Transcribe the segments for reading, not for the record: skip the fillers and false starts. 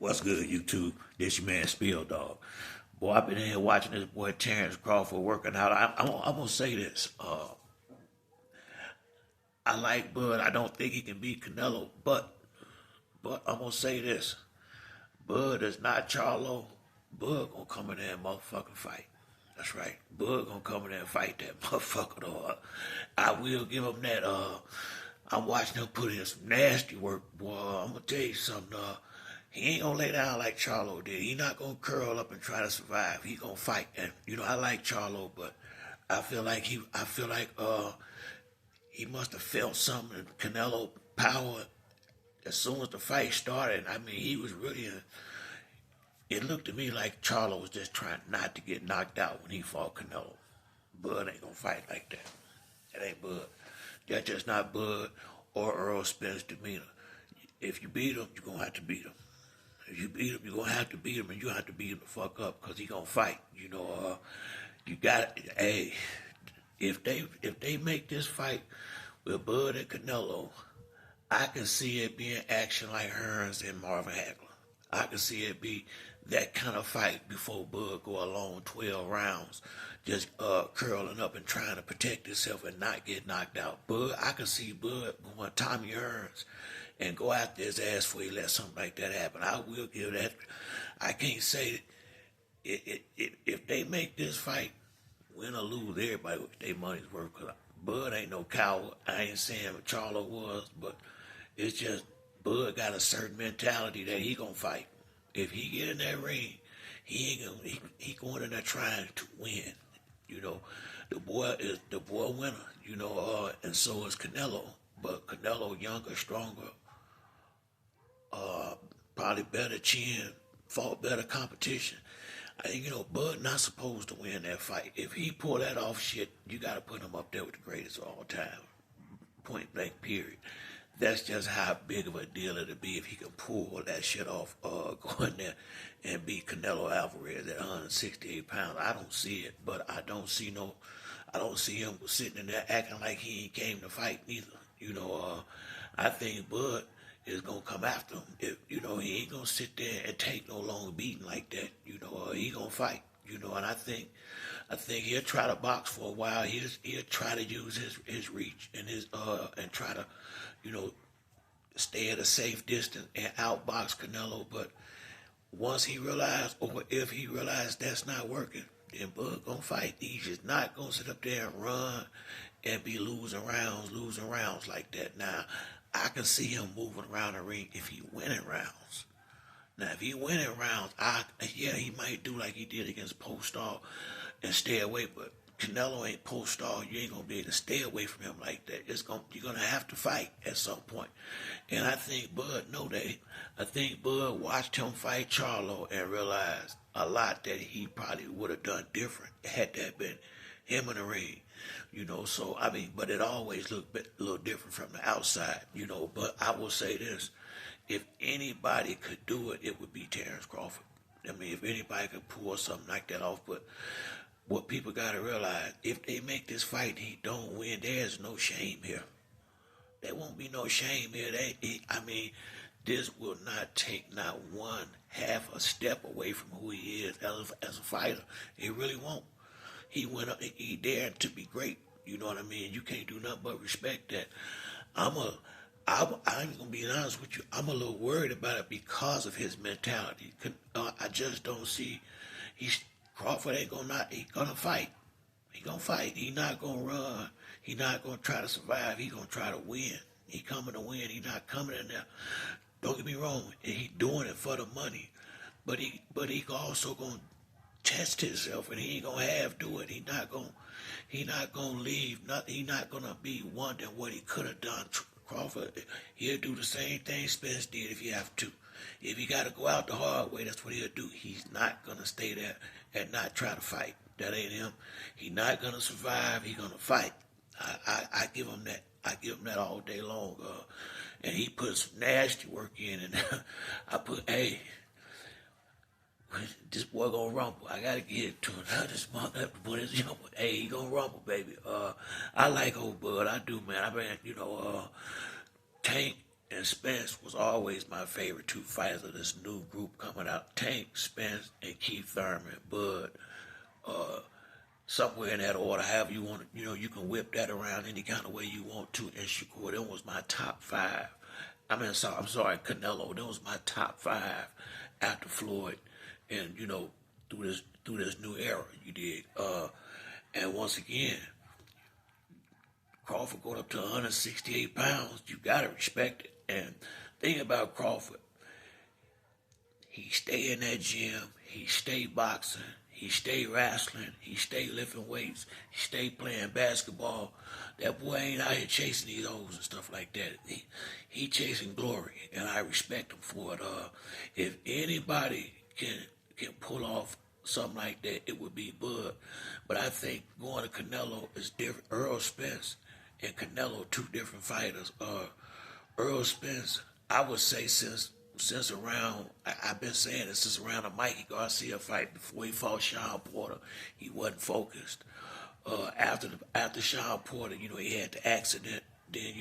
What's good, YouTube? This your man Spill Dog. Boy, I've been in here watching this boy Terrence Crawford working out. I'm gonna say this. I like Bud. I don't think he can beat Canelo, but I'm gonna say this. Bud is not Charlo. Bud gonna come in there and motherfucking fight. That's right. Bud gonna come in there and fight that motherfucker though. I will give him that. I'm watching him put in some nasty work, boy. I'm gonna tell you something. He ain't gonna lay down like Charlo did. He not gonna curl up and try to survive. He gonna fight. And I like Charlo, but I feel like he must have felt something in Canelo power as soon as the fight started. I mean, he was really. It looked to me like Charlo was just trying not to get knocked out when he fought Canelo. Bud ain't gonna fight like that. That ain't Bud. That's just not Bud or Errol Spence demeanor. If you beat him, you're gonna have to beat him. If you beat him, you're gonna have to beat him, and you have to beat him the fuck up, cause he gonna fight. You got it. Hey, if they make this fight with Bud and Canelo, I can see it being action like Hearns and Marvin Hagler. I can see it be that kind of fight before Bud go a long 12 rounds, just curling up and trying to protect himself and not get knocked out. Bud, I can see Bud going Tommy Hearns and go after his ass before he let something like that happen. I will give that. I can't say if they make this fight win or lose, everybody with their money's worth. Cause Bud ain't no coward. I ain't saying what Charlo was, but it's just Bud got a certain mentality that he gonna fight. If he get in that ring, he ain't gonna. He going in there trying to win. The boy is the boy winner. And so is Canelo. But Canelo younger, stronger, probably better chin, fought better competition. I think, Bud not supposed to win that fight. If he pull that off shit, you got to put him up there with the greatest of all time. Point blank, period. That's just how big of a deal it'll be if he can pull that shit off, go in there and beat Canelo Alvarez at 168 pounds. I don't see it, but I don't see him sitting in there acting like he ain't came to fight neither. I think Bud is gonna come after him. If he ain't gonna sit there and take no long beating like that. He gonna fight. And I think he'll try to box for a while. He'll try to use his reach and and try to, stay at a safe distance and outbox Canelo. But once he realized, or if he realized that's not working, then Bud gonna fight. He's just not gonna sit up there and run and be losing rounds like that. Now, I can see him moving around the ring if he winning rounds. Now, if he winning rounds, he might do like he did against Postal and stay away. But Canelo ain't Postal. You ain't gonna be able to stay away from him like that. You're gonna have to fight at some point. And I think Bud know that. I think Bud watched him fight Charlo and realized a lot that he probably would have done different had that been him in the ring. So I mean, but it always looked a little different from the outside. But I will say this. If anybody could do it, it would be Terrence Crawford. I mean, if anybody could pull something like that off. But what people got to realize, if they make this fight and he don't win, there's no shame here. There won't be no shame here. This will not take not one half a step away from who he is as a fighter. It really won't. He went up, he dared to be great. You know what I mean? You can't do nothing but respect that. I'm gonna be honest with you. I'm a little worried about it because of his mentality. I just don't see. Crawford ain't gonna He gonna fight. He gonna fight. He not gonna run. He not gonna try to survive. He gonna try to win. He coming to win. He not coming in there. Don't get me wrong. He doing it for the money, but he also gonna test himself, and he ain't gonna have do it. He not gonna leave. He not gonna be wondering what he could have done. Crawford, he'll do the same thing Spence did if he have to. If he got to go out the hard way, that's what he'll do. He's not gonna stay there and not try to fight. That ain't him. He not gonna survive. He gonna fight. I give him that. I give him that all day long. And he put some nasty work in, and this boy gonna rumble. I gotta get it to him. This mother, he gonna rumble, baby. I like old Bud. I do, man. Tank and Spence was always my favorite two fighters of this new group coming out. Tank, Spence, and Keith Thurman, Bud. Somewhere in that order, however you want to, you can whip that around any kind of way you want to. And Shakur, them was my top five. I'm sorry, Canelo. That was my top five after Floyd, and through this new era, you did. And once again, Crawford going up to 168 pounds. You gotta respect it. And thing about Crawford, he stay in that gym. He stay boxing. He stay wrestling. He stay lifting weights. He stay playing basketball. That boy ain't out here chasing these hoes and stuff like that. He chasing glory, and I respect him for it. If anybody can pull off something like that, it would be Bud. But I think going to Canelo is different. Errol Spence and Canelo, two different fighters. Errol Spence, I would say since around, I've been saying it since around the Mikey Garcia fight before he fought Sean Porter, he wasn't focused. After Sean Porter, he had the accident. Then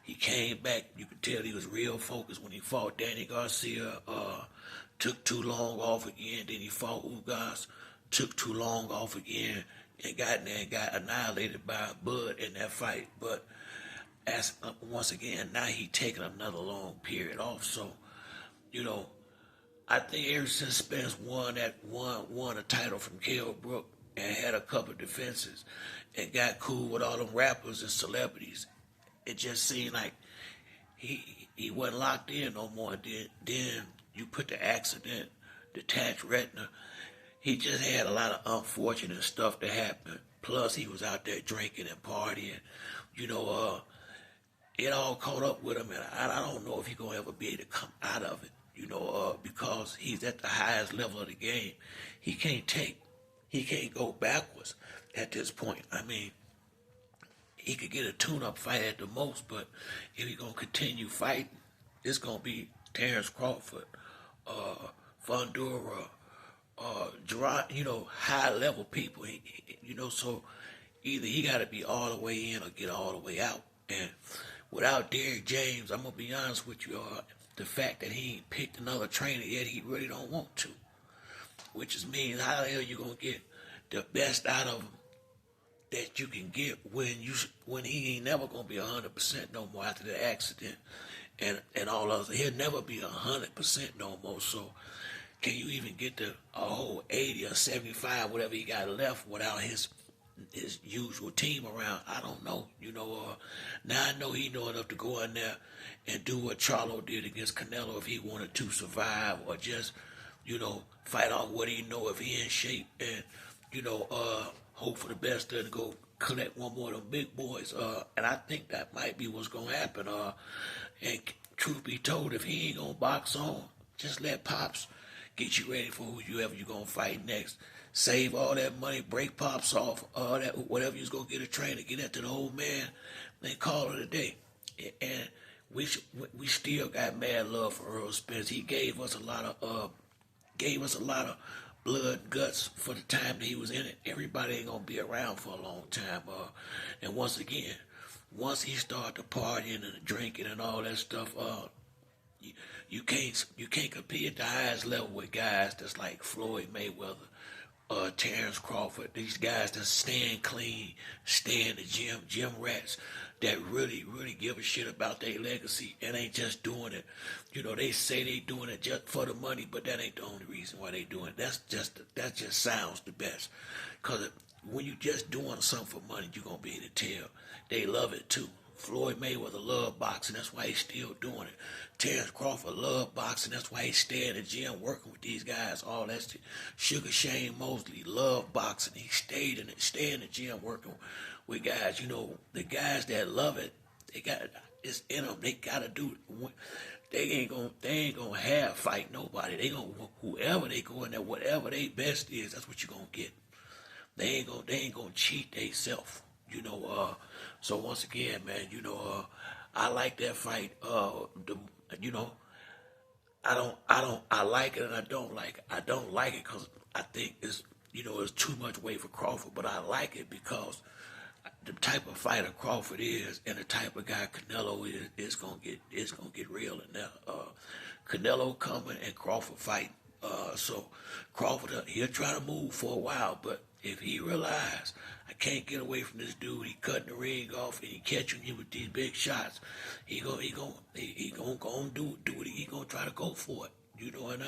he came back. You could tell he was real focused when he fought Danny Garcia. Took too long off again. Then he fought Ugas. Took too long off again and got in there and got annihilated by Bud in that fight. But once again, now he taking another long period off. So, I think ever since Spence won a title from Kell Brook and had a couple of defenses and got cool with all them rappers and celebrities, it just seemed like he wasn't locked in no more. Then you put the accident, detached retina. He just had a lot of unfortunate stuff that happened. Plus, he was out there drinking and partying. It all caught up with him, and I don't know if he's gonna ever be able to come out of it. Because he's at the highest level of the game. He can't go backwards at this point. I mean, he could get a tune-up fight at the most, but if he's gonna continue fighting, it's gonna be Terrence Crawford, Fundora, Gerard, high-level people. So either he got to be all the way in or get all the way out. And without Derrick James, I'm gonna be honest with you, the fact that he ain't picked another trainer yet, he really don't want to. Which is means how the hell you gonna get the best out of him that you can get when he ain't never gonna be 100% no more after the accident and all others. He'll never be 100% no more. So can you even get to a whole 80 or 75, whatever he got left, without his usual team around? I don't know. Now I know he know enough to go in there and do what Charlo did against Canelo if he wanted to survive, or just, fight off what he know if he in shape, and, hope for the best and go collect one more of them big boys. And I think that might be what's going to happen. And truth be told, if he ain't going to box on, just let Pops get you ready for whoever you're going to fight next. Save all that money, break Pops off, all that, whatever you're going to get a trainer, get that to the old man, then call it a day. And we still got mad love for Errol Spence. He gave us a lot of blood and guts for the time that he was in it. Everybody ain't gonna be around for a long time. And once again, once he started partying and drinking and all that stuff, you can't compete at the highest level with guys that's like Floyd Mayweather, Terrence Crawford, these guys that stand clean, stay in the gym rats that really, really give a shit about their legacy and ain't just doing it. They say they doing it just for the money, but that ain't the only reason why they doing it. That just sounds the best. Because when you just doing something for money, you're going to be able to tell. They love it too. Floyd Mayweather love boxing, that's why he's still doing it. Terrence Crawford love boxing, that's why he stay in the gym working with these guys. All that shit. Sugar Shane Mosley love boxing, he stay in the gym working with guys. The guys that love it, it's in them. They gotta do it. They ain't gonna have fight nobody. They gonna, whoever they go in there, whatever they best is, that's what you gonna get. They ain't gonna cheat theyself. So once again, man, I like that fight. I like it and I don't like it. I don't like it because I think it's too much weight for Crawford, but I like it because the type of fighter Crawford is and the type of guy Canelo is, it's gonna get real in there. Canelo coming and Crawford fighting. So Crawford, he'll try to move for a while, but if he realize I can't get away from this dude, he cutting the ring off and he catching me with these big shots, he gonna do it. He gonna try to go for it. You know, and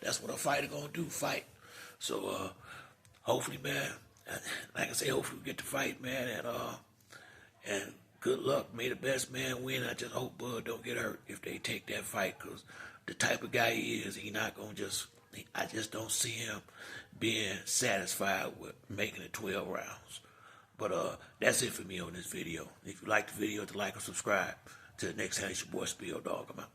that's what a fighter gonna do, fight. So hopefully, man, like I say, hopefully we get to fight, man, and good luck. May the best man win. I just hope Bud don't get hurt if they take that fight, because the type of guy he is, he not gonna just. I just don't see him being satisfied with making it 12 rounds. But that's it for me on this video. If you like the video, to like and subscribe. Till the next time, it's your boy Spill Dog. I'm out.